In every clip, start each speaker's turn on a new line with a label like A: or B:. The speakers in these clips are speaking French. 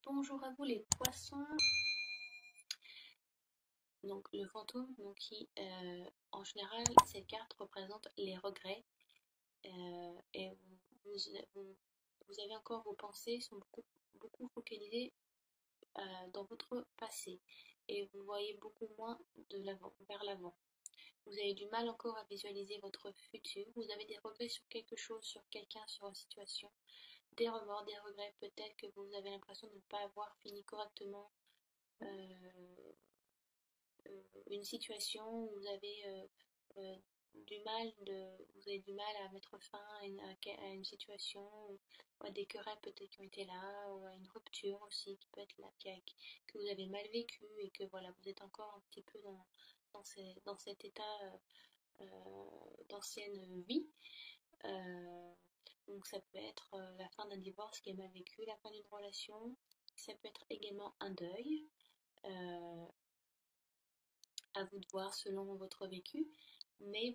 A: Bonjour à vous les poissons. Donc le fantôme, donc, qui en général cette carte représente les regrets et vous avez encore vos pensées sont beaucoup focalisées dans votre passé et vous voyez beaucoup moins de l'avant, vers l'avant. Vous avez du mal encore à visualiser votre futur. Vous avez des regrets sur quelque chose, sur quelqu'un, sur une situation, des remords, des regrets. Peut-être que vous avez l'impression de ne pas avoir fini correctement une situation où vous avez euh, vous avez du mal à mettre fin à une situation, ou à des querelles peut-être qui ont été là, ou à une rupture aussi qui peut être là, que vous avez mal vécu et que voilà, vous êtes encore un petit peu dans cet état d'ancienne vie. Euh, donc ça peut être la fin d'un divorce qui est mal vécu, la fin d'une relation, ça peut être également un deuil. Euh, à vous de voir selon votre vécu, mais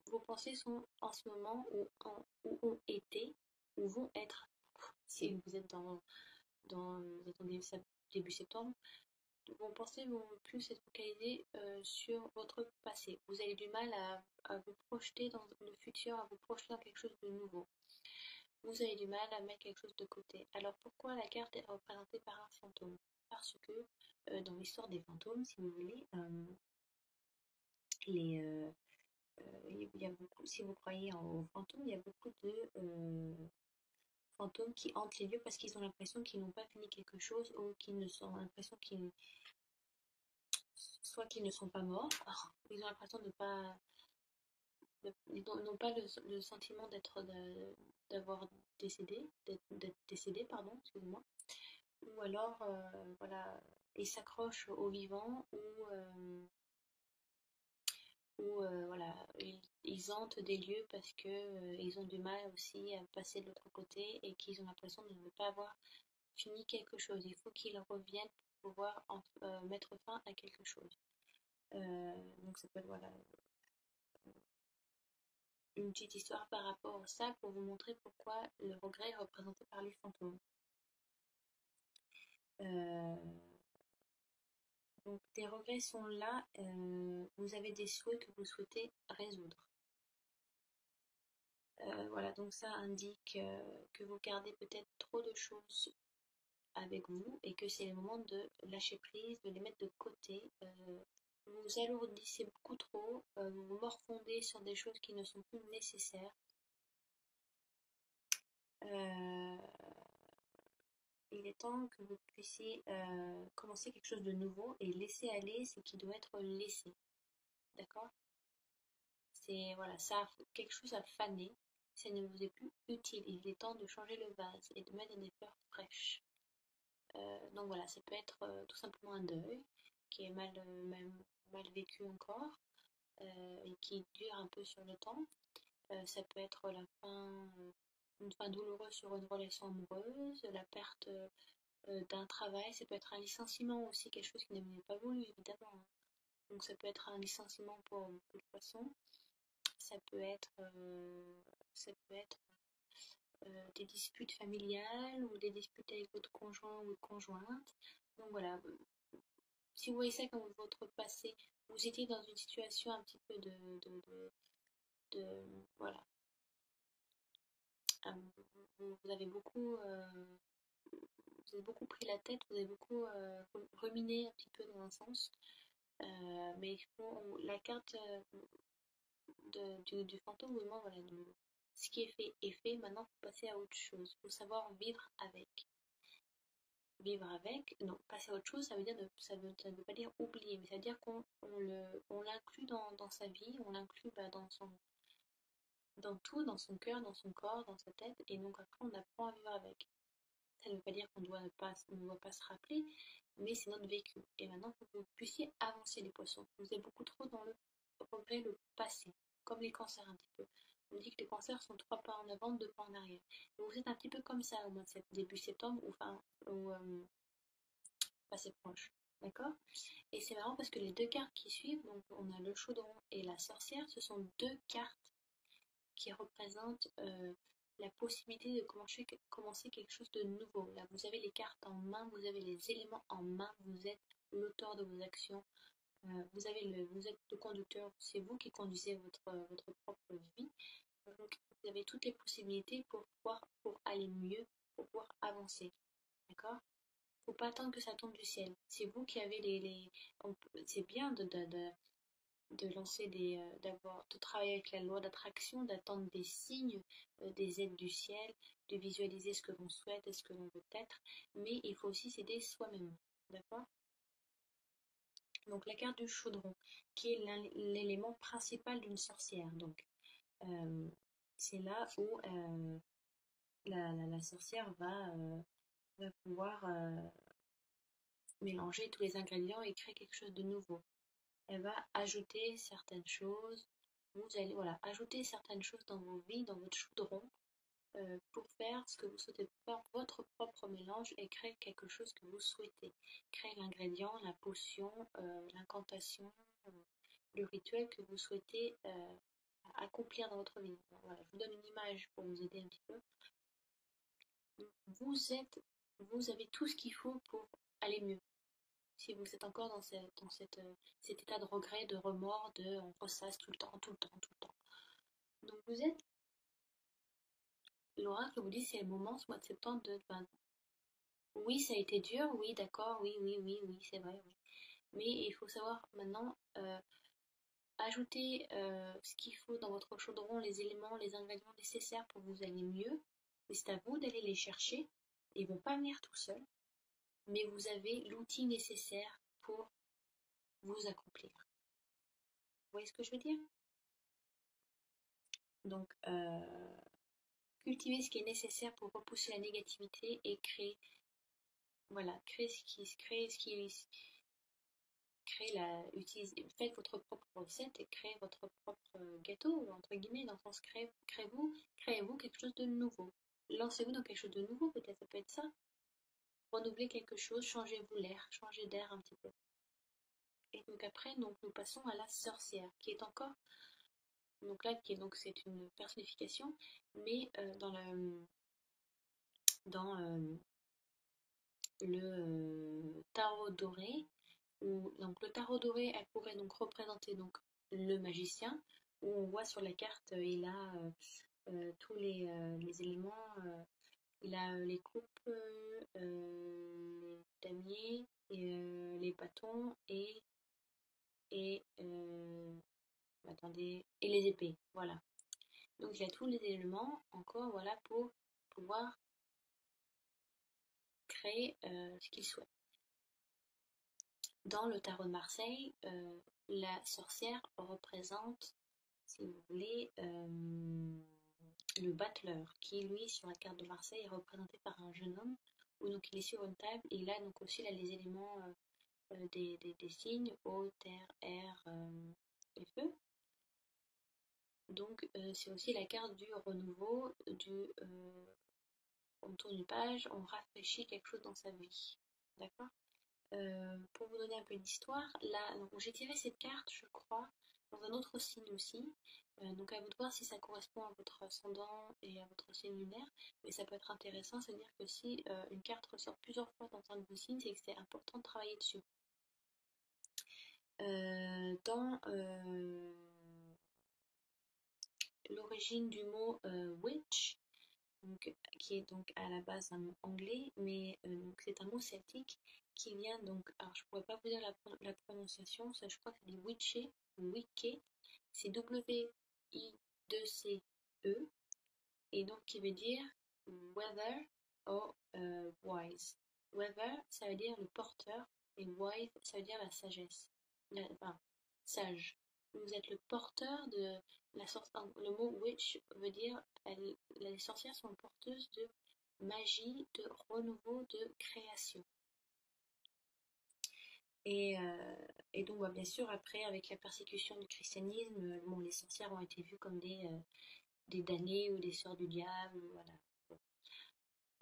A: vos pensées sont en ce moment où ont été, ou vont être, si vous êtes vous êtes en début septembre, vos pensées vont plus être focalisées sur votre passé. Vous avez du mal à vous projeter dans le futur, à vous projeter dans quelque chose de nouveau. Vous avez du mal à mettre quelque chose de côté. Alors pourquoi la carte est représentée par un fantôme? Parce que dans l'histoire des fantômes, si vous voulez, les, il y a beaucoup, si vous croyez aux fantômes, il y a beaucoup de fantômes qui hantent les lieux parce qu'ils ont l'impression qu'ils n'ont pas fini quelque chose ou qu'ils ne sont l'impression qu'ils soit qu'ils ne sont pas morts, ils ont l'impression de pas ils n'ont pas le sentiment d'avoir d'être décédé, pardon, excusez-moi, ou alors voilà, ils s'accrochent aux vivants ou voilà, ils hantent des lieux parce que ils ont du mal aussi à passer de l'autre côté et qu'ils ont l'impression de ne pas avoir fini quelque chose. Il faut qu'ils reviennent pour pouvoir mettre fin à quelque chose. Donc ça peut être voilà, une petite histoire par rapport à ça pour vous montrer pourquoi le regret est représenté par les fantômes. Euh, donc des regrets sont là, vous avez des souhaits que vous souhaitez résoudre. Voilà, donc ça indique que vous gardez peut-être trop de choses avec vous et que c'est le moment de lâcher prise, de les mettre de côté. Vous vous alourdissez beaucoup trop, vous vous morfondez sur des choses qui ne sont plus nécessaires. Euh, il est temps que vous puissiez commencer quelque chose de nouveau et laisser aller ce qui doit être laissé. D'accord? C'est voilà, ça, quelque chose à faner, ça ne vous est plus utile. Il est temps de changer le vase et de mettre des fleurs fraîches. Donc voilà, ça peut être tout simplement un deuil qui est mal vécu encore et qui dure un peu sur le temps. Ça peut être une fin douloureuse sur une relation amoureuse, la perte d'un travail, ça peut être un licenciement aussi, quelque chose qui n'est pas voulu évidemment, hein. Donc ça peut être un licenciement pour beaucoup de façons. Ça peut être, ça peut être des disputes familiales ou des disputes avec votre conjoint ou conjointe. Donc voilà, si vous voyez ça comme votre passé, vous étiez dans une situation un petit peu voilà, vous avez vous avez beaucoup pris la tête, vous avez beaucoup ruminé un petit peu dans un sens. Mais la carte du fantôme vous demande voilà, ce qui est fait, maintenant il faut passer à autre chose. Il faut savoir vivre avec. Vivre avec, non, passer à autre chose, ça veut dire ça veut pas dire oublier, mais ça veut dire on l'inclut dans sa vie, on l'inclut dans tout, dans son cœur, dans son corps, dans sa tête, et donc après on apprend à vivre avec. Ça ne veut pas dire qu'on ne doit pas se rappeler, mais c'est notre vécu. Et maintenant, il faut que vous puissiez avancer les poissons. Vous êtes beaucoup trop dans le regret, le passé, comme les cancers un petit peu. On dit que les cancers sont 3 pas en avant, 2 pas en arrière. Et vous êtes un petit peu comme ça au mois de début septembre, ou assez proche. D'accord? Et c'est marrant parce que les deux cartes qui suivent, donc on a le chaudron et la sorcière, ce sont deux cartes qui représentent la possibilité de commencer quelque chose de nouveau. Là, vous avez les cartes en main, vous avez les éléments en main, vous êtes l'auteur de vos actions, vous êtes le conducteur, c'est vous qui conduisez votre propre vie. Donc, vous avez toutes les possibilités pour aller mieux, pour pouvoir avancer. D'accord? Faut pas attendre que ça tombe du ciel. C'est vous qui avez c'est bien de lancer de travailler avec la loi d'attraction, d'attendre des signes, des aides du ciel, de visualiser ce que l'on souhaite et ce que l'on veut être, mais il faut aussi s'aider soi-même. D'accord? Donc la carte du chaudron, qui est l'élément principal d'une sorcière. Donc c'est là où la sorcière va pouvoir mélanger tous les ingrédients et créer quelque chose de nouveau. Elle va ajouter certaines choses. Vous allez ajouter certaines choses dans vos vies, dans votre chaudron, pour faire ce que vous souhaitez, faire votre propre mélange et créer quelque chose que vous souhaitez. Créer l'ingrédient, la potion, l'incantation, le rituel que vous souhaitez accomplir dans votre vie. Voilà, je vous donne une image pour vous aider un petit peu. Vous avez tout ce qu'il faut pour aller mieux. Si vous êtes encore dans cet état de regret, de remords, on ressasse tout le temps, tout le temps, tout le temps. Donc vous êtes, l'oracle vous dit c'est le moment, ce mois de septembre, oui, ça a été dur, oui, d'accord, oui, oui, oui, oui, c'est vrai, oui. Mais il faut savoir maintenant ajouter ce qu'il faut dans votre chaudron, les éléments, les ingrédients nécessaires pour que vous alliez mieux. Mais c'est à vous d'aller les chercher. Ils ne vont pas venir tout seuls, mais vous avez l'outil nécessaire pour vous accomplir. Vous voyez ce que je veux dire? Donc, cultiver ce qui est nécessaire pour repousser la négativité et créer faites votre propre recette et créez votre propre gâteau, entre guillemets, dans le sens créez-vous quelque chose de nouveau. Lancez-vous dans quelque chose de nouveau, peut-être, ça peut être ça. Renouvelez quelque chose, changez-vous l'air, changez d'air un petit peu. Et donc après, nous passons à la sorcière, qui est encore, donc là, c'est une personnification, mais dans le tarot doré, donc le tarot doré, elle pourrait donc représenter donc le magicien, où on voit sur la carte, il a tous les éléments, il a les coupes, les damiers, et, les bâtons et attendez, et les épées, voilà. Donc il a tous les éléments encore, voilà, pour pouvoir créer ce qu'il souhaite. Dans le tarot de Marseille, la sorcière représente, si vous voulez, le battleur, qui lui, sur la carte de Marseille, est représenté par un jeune homme, où donc il est sur une table, et là donc aussi il a les éléments des signes, eau, terre, air et feu. Donc c'est aussi la carte du renouveau, on tourne une page, on rafraîchit quelque chose dans sa vie. D'accord? Pour vous donner un peu d'histoire, là, j'ai tiré cette carte, je crois, dans un autre signe aussi. Donc à vous de voir si ça correspond à votre ascendant et à votre signe lunaire. Mais ça peut être intéressant, c'est-à-dire que si une carte ressort plusieurs fois dans un de vos signes, c'est que c'est important de travailler dessus. Dans l'origine du mot witch, donc, qui est donc à la base un mot anglais, mais c'est un mot celtique qui vient donc, alors je pourrais pas vous dire la prononciation, ça je crois que c'est dit witche ou wicke, c'est W-I-2-C-E, et donc qui veut dire weather ou wise. Weather, ça veut dire le porteur, et wise, ça veut dire la sagesse, sage. Vous êtes le porteur de la sorcière. Le mot witch veut dire les sorcières sont porteuses de magie, de renouveau, de création. Et donc, bien sûr, après, avec la persécution du christianisme, les sorcières ont été vues comme des damnées ou des sœurs du diable. Voilà. Bon.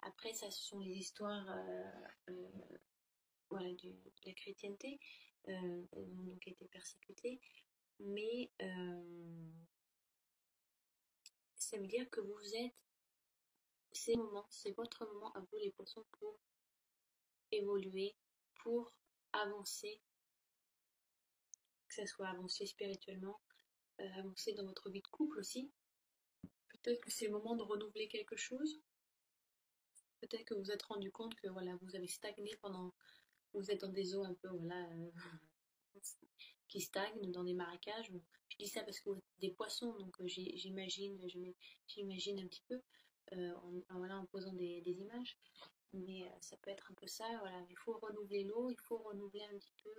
A: Après, ça, ce sont les histoires de la chrétienté, donc été persécutées. Mais ça veut dire que vous êtes c'est votre moment à vous les poissons pour évoluer, pour avancer, que ce soit avancer spirituellement, avancer dans votre vie de couple aussi. Peut-être que c'est le moment de renouveler quelque chose. Peut-être que vous vous êtes rendu compte que voilà, vous avez stagné pendant, vous êtes dans des eaux un peu voilà, qui stagnent, dans des marécages. Bon, je dis ça parce que vous êtes des poissons, donc j'imagine un petit peu voilà, en posant des images. Mais ça peut être un peu ça, voilà, il faut renouveler l'eau, il faut renouveler un petit peu,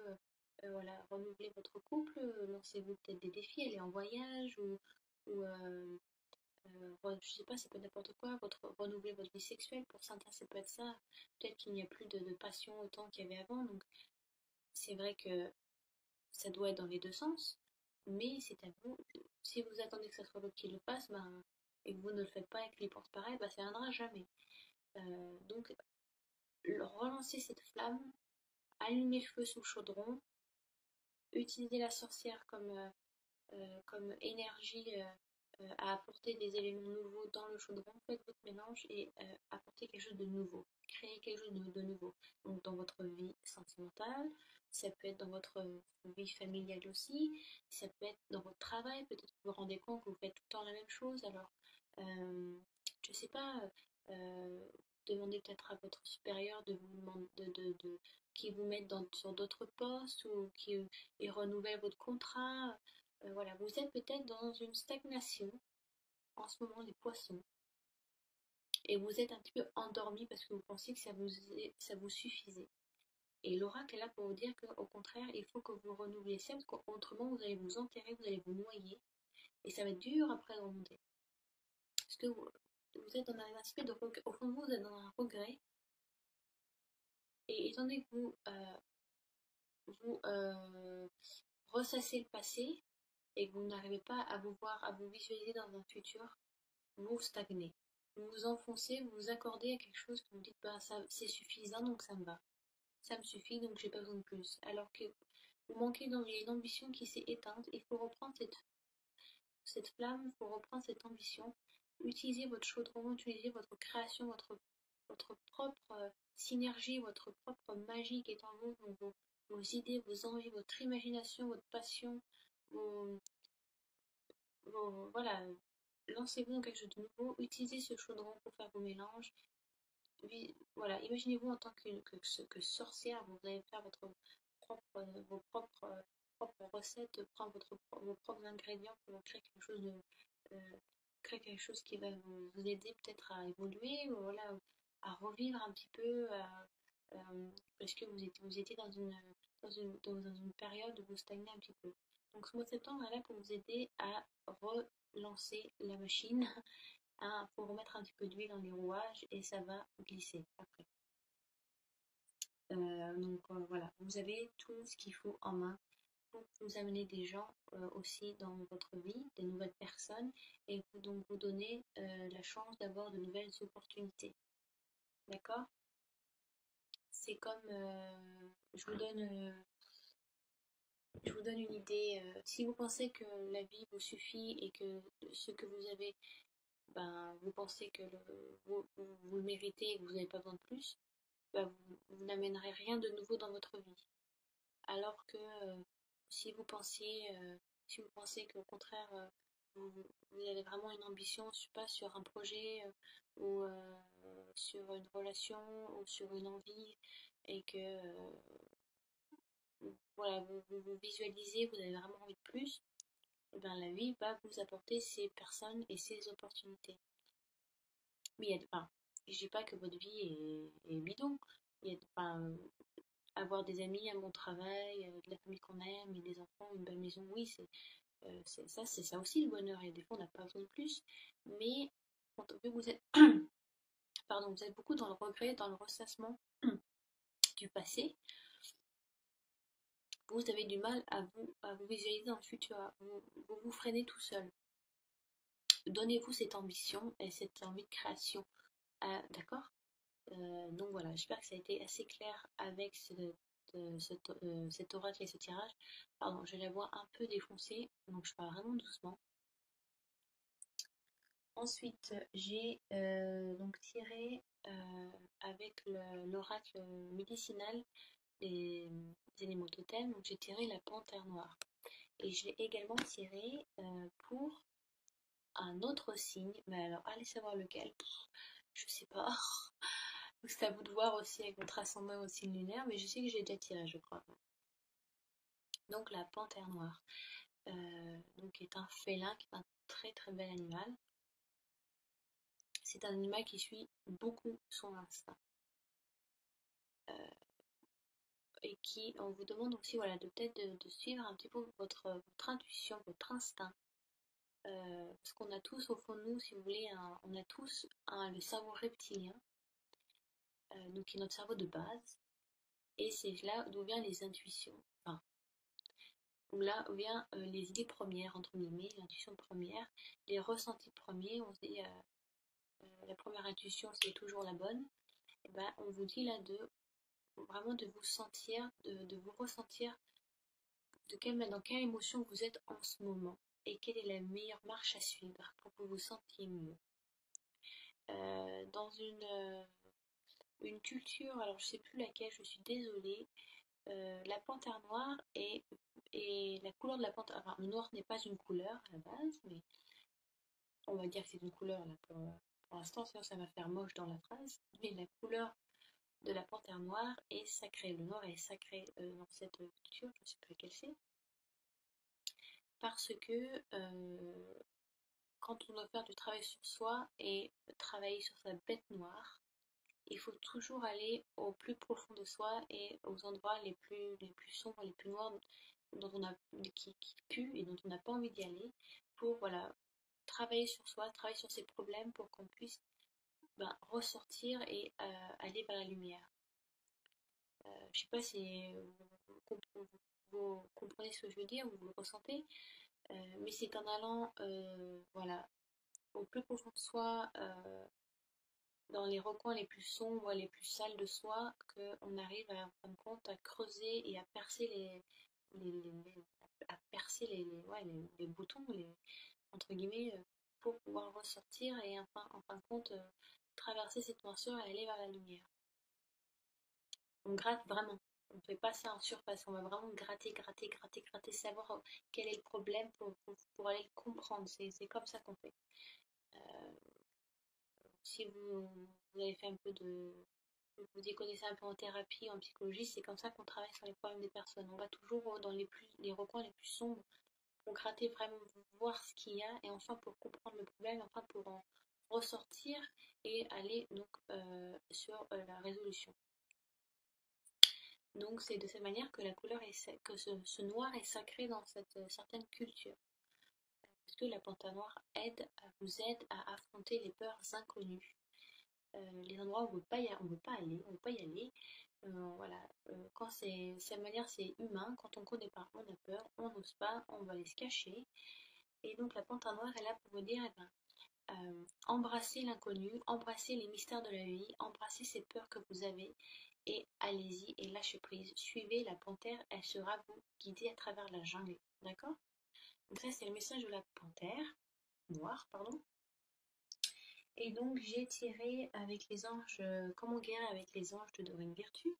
A: voilà, renouveler votre couple, lancez-vous peut-être des défis, aller en voyage ou je sais pas, ça peut être n'importe quoi, renouveler votre vie sexuelle, pour certains ça peut être ça, peut-être qu'il n'y a plus de passion autant qu'il y avait avant, donc c'est vrai que ça doit être dans les deux sens, mais c'est à vous, si vous attendez que ça soit l'autre qui le fasse, ben, et que vous ne le faites pas et que les portes pareil, ben, ça viendra jamais. Donc relancer cette flamme, allumer le feu sous le chaudron, utiliser la sorcière comme énergie à apporter des éléments nouveaux dans le chaudron, faites votre mélange et apportez quelque chose de nouveau, créez quelque chose de nouveau. Donc dans votre vie sentimentale, ça peut être dans votre vie familiale aussi, ça peut être dans votre travail, peut-être que vous vous rendez compte que vous faites tout le temps la même chose, alors je sais pas, euh, demandez peut-être à votre supérieur de vous demander qui vous mette sur d'autres postes ou qui et renouvelle votre contrat. Voilà, vous êtes peut-être dans une stagnation en ce moment, les poissons, et vous êtes un petit peu endormi parce que vous pensiez que ça vous suffisait. Et l'oracle est là pour vous dire qu'au contraire, il faut que vous renouvelez ça, parce qu'autrement vous allez vous enterrer, vous allez vous noyer, et ça va être dur après de remonter. Parce que vous êtes dans un aspect de regret, au fond de vous, vous êtes dans un regret, et étant donné que vous ressassez le passé, et que vous n'arrivez pas à vous voir, à vous visualiser dans un futur, vous stagnez. Vous vous enfoncez, vous vous accordez à quelque chose que vous dites, bah, ça, c'est suffisant, donc ça me va. Ça me suffit, donc j'ai pas besoin de plus. Alors que vous manquez d'une ambition qui s'est éteinte, il faut reprendre cette flamme, il faut reprendre cette ambition. Utilisez votre chaudron, utilisez votre création, votre propre synergie, votre propre magie qui est en vous, donc vos idées, vos envies, votre imagination, votre passion, vos, voilà, lancez-vous dans quelque chose de nouveau, utilisez ce chaudron pour faire vos mélanges. Voilà, imaginez-vous en tant que sorcière, vous allez faire vos propres recettes, prendre vos propres ingrédients pour créer quelque chose créer quelque chose qui va vous aider peut-être à évoluer, ou voilà, à revivre un petit peu, parce que vous étiez dans une période où vous stagnez un petit peu. Donc ce mois de septembre est là pour vous aider à relancer la machine, hein, pour remettre un petit peu d'huile dans les rouages et ça va glisser après. Voilà, vous avez tout ce qu'il faut en main pour vous amener des gens aussi dans votre vie, des nouvelles personnes et donc vous donner la chance d'avoir de nouvelles opportunités. D'accord? C'est comme, je vous donne une idée. Si vous pensez que la vie vous suffit et que ce que vous avez, ben, vous pensez que vous le méritez et que vous n'avez pas besoin de plus, ben, vous n'amènerez rien de nouveau dans votre vie. Alors que si vous pensiez, si vous pensez qu'au contraire, vous avez vraiment une ambition, je sais pas, sur un projet ou sur une relation ou sur une envie et que voilà, vous visualisez, vous avez vraiment envie de plus, et bien la vie va vous apporter ces personnes et ces opportunités. Mais il y a, enfin, je dis pas que votre vie est bidon. Il y a, enfin, avoir des amis, un bon travail, de la famille qu'on aime, et des enfants, une belle maison, oui, c'est ça aussi le bonheur. Et des fois, on n'a pas besoin de plus. Mais vu que vous êtes, pardon, vous êtes beaucoup dans le regret, dans le ressassement du passé, vous avez du mal à vous visualiser dans le futur. Vous freinez tout seul. Donnez-vous cette ambition et cette envie de création. D'accord? Donc voilà, j'espère que ça a été assez clair avec cet oracle et ce tirage. Pardon, j'ai la voix un peu défoncée, donc je parle vraiment doucement. Ensuite, j'ai donc tiré avec l'oracle médicinal les éléments totems. Donc j'ai tiré la panthère noire. Et je l'ai également tiré pour un autre signe. Mais alors, allez savoir lequel. Je sais pas. Donc c'est à vous de voir aussi avec votre ascendant au signe lunaire. Mais je sais que j'ai déjà tiré, je crois. Donc la panthère noire. Donc est un félin, qui est un très très bel animal. C'est un animal qui suit beaucoup son instinct. Et qui, on vous demande aussi voilà, de peut-être de suivre un petit peu votre intuition, votre instinct. Parce qu'on a tous au fond de nous, si vous voulez, on a tous le cerveau reptilien, donc qui est notre cerveau de base, et c'est là d'où viennent les intuitions, enfin, où là où viennent les idées premières, entre guillemets, l'intuition première, les ressentis premiers, on se dit, la première intuition c'est toujours la bonne, et ben on vous dit là de vraiment de vous sentir, de vous ressentir dans quelle émotion vous êtes en ce moment et quelle est la meilleure marche à suivre pour que vous vous sentiez mieux. Dans une culture, alors je sais plus laquelle, je suis désolée, la panthère noire et la couleur de la panthère, enfin le noir n'est pas une couleur à la base, mais on va dire que c'est une couleur là pour l'instant, sinon ça va faire moche dans la phrase, mais la couleur de la panthère noire est sacrée, le noir est sacré dans cette culture, je ne sais plus laquelle c'est, parce que quand on doit faire du travail sur soi et travailler sur sa bête noire, il faut toujours aller au plus profond de soi et aux endroits les plus sombres, les plus noirs, dont on a, qui puent et dont on n'a pas envie d'y aller, pour voilà, travailler sur soi, travailler sur ses problèmes pour qu'on puisse ressortir et aller vers la lumière. Je sais pas si vous comprenez ce que je veux dire, vous le ressentez, mais c'est en allant voilà, au plus profond de soi, dans les recoins les plus sombres, les plus sales de soi, qu'on arrive à, en fin de compte à creuser et à percer à percer ouais, les boutons, entre guillemets, pour pouvoir ressortir et enfin, en fin de compte traverser cette noirceur et aller vers la lumière. On gratte vraiment. On ne fait pas ça en surface, on va vraiment gratter, gratter, gratter, gratter, savoir quel est le problème pour aller le comprendre. C'est comme ça qu'on fait. Euh, si vous avez fait un peu vous y connaissez un peu en thérapie, en psychologie, c'est comme ça qu'on travaille sur les problèmes des personnes. On va toujours dans les recoins les plus sombres pour gratter vraiment, voir ce qu'il y a, et enfin pour comprendre le problème, enfin pour en ressortir et aller donc sur la résolution. Donc c'est de cette manière que la couleur que ce noir est sacré dans cette certaine culture. Parce que la panthère noire vous aide à affronter les peurs inconnues. Les endroits où on ne veut pas aller, on veut pas y aller. Voilà, quand cette manière c'est humain, quand on ne connaît pas, on a peur, on n'ose pas, on va aller se cacher. Et donc la panthère noire est là pour vous dire, embrassez l'inconnu, embrassez les mystères de la vie, embrassez ces peurs que vous avez et allez-y et lâchez prise. Suivez la panthère, elle sera vous guider à travers la jungle. D'accord? Donc ça c'est le message de la panthère noire, pardon. Et donc j'ai tiré avec les anges, comment guérir avec les anges de Dorine Virtue.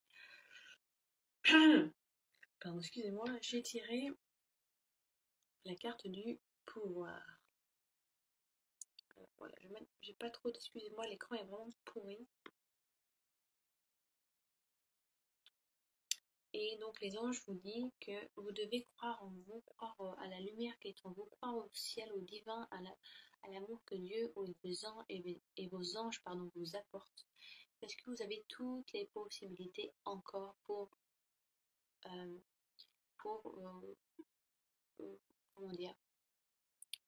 A: Pardon, excusez-moi, j'ai tiré la carte du pouvoir. Voilà, j'ai pas trop d'excusez-moi, l'écran est vraiment pourri. Et donc les anges vous disent que vous devez croire en vous, croire à la lumière qui est en vous, croire au ciel, au divin, à l'amour que Dieu et vos anges vous apportent. Parce que vous avez toutes les possibilités encore euh, pour comment dire,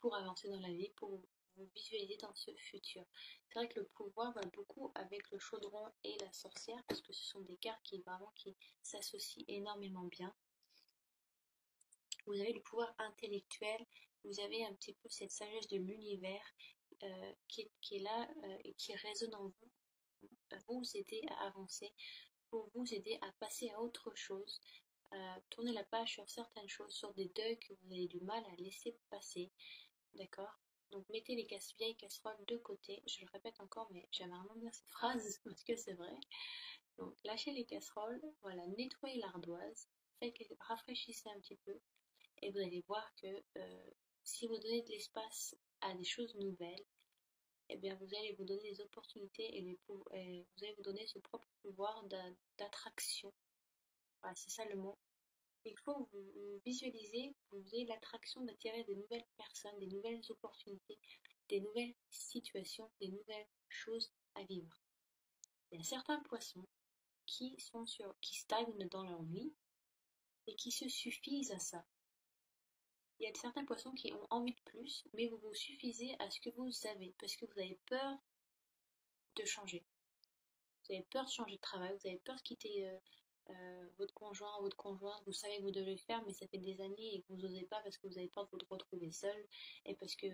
A: pour avancer dans la vie, pour vous visualiser dans ce futur. C'est vrai que le pouvoir va beaucoup avec le chaudron et la sorcière, parce que ce sont des cartes qui s'associent énormément bien. Vous avez le pouvoir intellectuel, vous avez un petit peu cette sagesse de l'univers qui est là et qui résonne en vous, vous aider à avancer, pour vous aider à passer à autre chose, tourner la page sur certaines choses, sur des deuils que vous avez du mal à laisser passer, d'accord? Donc mettez les vieilles casseroles de côté. Je le répète encore, mais j'aime vraiment bien cette phrase parce que c'est vrai. Donc lâchez les casseroles, voilà, nettoyez l'ardoise, rafraîchissez un petit peu et vous allez voir que si vous donnez de l'espace à des choses nouvelles, eh bien vous allez vous donner des opportunités et vous allez vous donner ce propre pouvoir d'attraction. Voilà, c'est ça le mot. Il faut vous visualiser, vous ayez l'attraction d'attirer des nouvelles personnes, des nouvelles opportunités, des nouvelles situations, des nouvelles choses à vivre. Il y a certains poissons qui stagnent dans leur vie et qui se suffisent à ça. Il y a certains poissons qui ont envie de plus, mais vous vous suffisez à ce que vous avez, parce que vous avez peur de changer. Vous avez peur de changer de travail, vous avez peur de quitter votre conjoint ou votre conjointe, vous savez que vous devez le faire, mais ça fait des années et que vous n'osez pas parce que vous avez peur de vous retrouver seul et parce que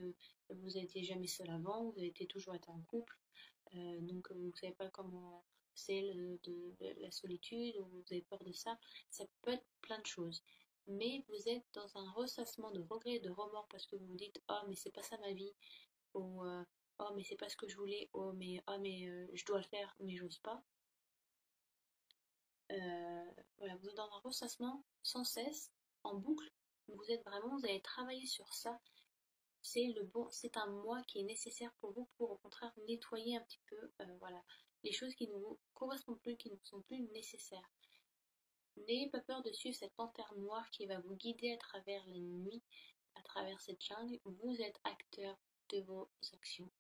A: vous n'étiez jamais seul avant, vous avez été toujours été en couple, donc vous ne savez pas comment c'est la solitude, ou vous avez peur de ça. Ça peut être plein de choses. Mais vous êtes dans un ressassement de regrets et de remords parce que vous vous dites oh mais c'est pas ça ma vie, ou oh mais c'est pas ce que je voulais, oh mais je dois le faire mais j'ose pas. Voilà, vous êtes dans un ressassement sans cesse, en boucle. Vous êtes vraiment, vous allez travailler sur ça. C'est un moi qui est nécessaire pour vous pour au contraire nettoyer un petit peu, voilà, les choses qui ne vous correspondent plus, qui ne sont plus nécessaires. N'ayez pas peur de suivre cette panthère noire qui va vous guider à travers la nuit, à travers cette jungle. Vous êtes acteur de vos actions.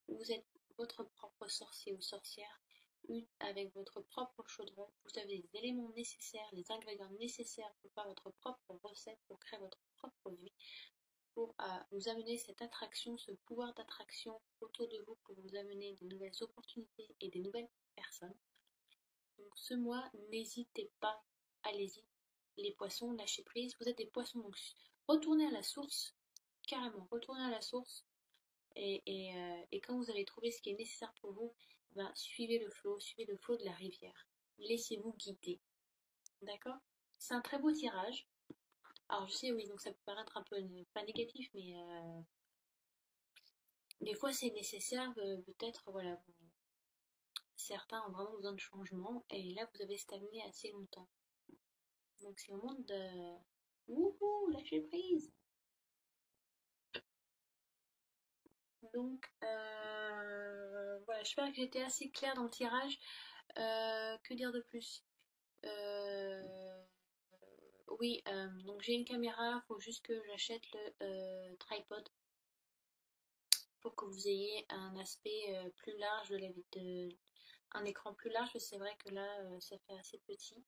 A: Vous êtes votre propre sorcier ou sorcière, avec votre propre chaudron. Vous avez les éléments nécessaires, les ingrédients nécessaires pour faire votre propre recette, pour créer votre propre vie, pour vous amener cette attraction, ce pouvoir d'attraction autour de vous, pour vous amener de nouvelles opportunités et des nouvelles personnes. Donc ce mois, n'hésitez pas, allez-y. Les poissons, lâchez prise. Vous êtes des poissons, donc retournez à la source, carrément, retournez à la source. Et quand vous allez trouver ce qui est nécessaire pour vous, ben, suivez le flot de la rivière. Laissez-vous guider. D'accord? C'est un très beau tirage. Alors je sais, oui, donc ça peut paraître un peu pas négatif, mais des fois c'est nécessaire, peut-être, voilà, certains ont vraiment besoin de changement, et là vous avez stagné assez longtemps. Donc c'est le moment de... Wouhou, lâcher prise! Donc voilà, j'espère que j'étais assez claire dans le tirage. Que dire de plus? Euh, oui, donc j'ai une caméra, il faut juste que j'achète le tripod pour que vous ayez un aspect plus large un écran plus large, parce que c'est vrai que là ça fait assez petit.